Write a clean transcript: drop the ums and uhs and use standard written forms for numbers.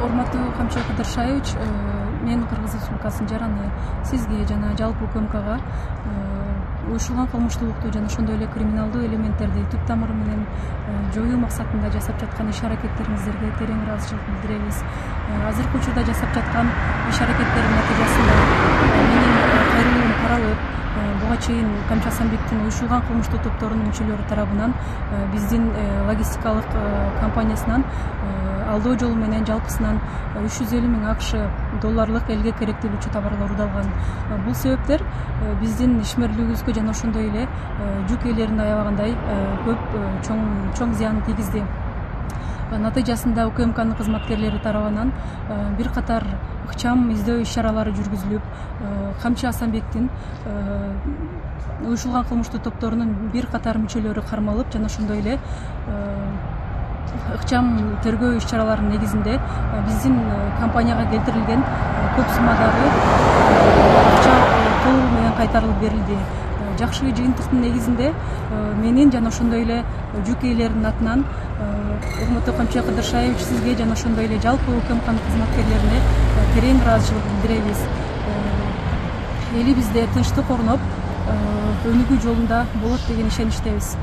Урматтуу Камчы Кыдыршаевич, мен Кыргыз Республикасынын жараны сизге жана жалпы УКМКга уюшулган кылмыштуулукту жана ошондой эле криминалдуу элементтерди түп тамыры менен жоюу максатында жасап жаткан иш аракеттериңиздерге терең ыраазычылык билдиребиз. Азыркы учурда жасап жаткан иш аракеттердин натыйжасында менин кайрылуум каралып, буга чейин Камчы Асанбектин уюшулган кылмыштуу топторунун мүчөлөрү тарабынан биздин логистикалык компаниясынан алдоо жолу менен жалпысынан 350 000 АКШ долларлык элге керектелүүчү товарлар уурдалган. Бул себептер биздин ишмерлигибизге жана ошондой эле жүк ээлерин аябагандай көп чоң зыянын тийгизди. Натыйжасында УКМКнын кызматкерлери тарабынан бир катар ыкчам издөө иш-чаралары жүргүзүлүп, Камчы Асанбектин уюшулган кылмыштуу топторунун бир катар мүчөлөрү кармалып, жана ошондой эле ыкчам тергөө иш-чараларынын негизинде биздин компанияга келтирилген көп суммадагы акча толугу менен кайтарылып берилди. Жакшы жыйынтыктын негизинде менин жана ошондой эле жүк ээлеринин атынан урматтуу Камчы Кыдыршаевич, сизге жана ошондой эле жалпы УКМКнын кызматкерлерине терең ыраазычылык билдиребиз. Элибизде тынчтык орноп, өнүгүү жолунда болот деген ишеничтебиз.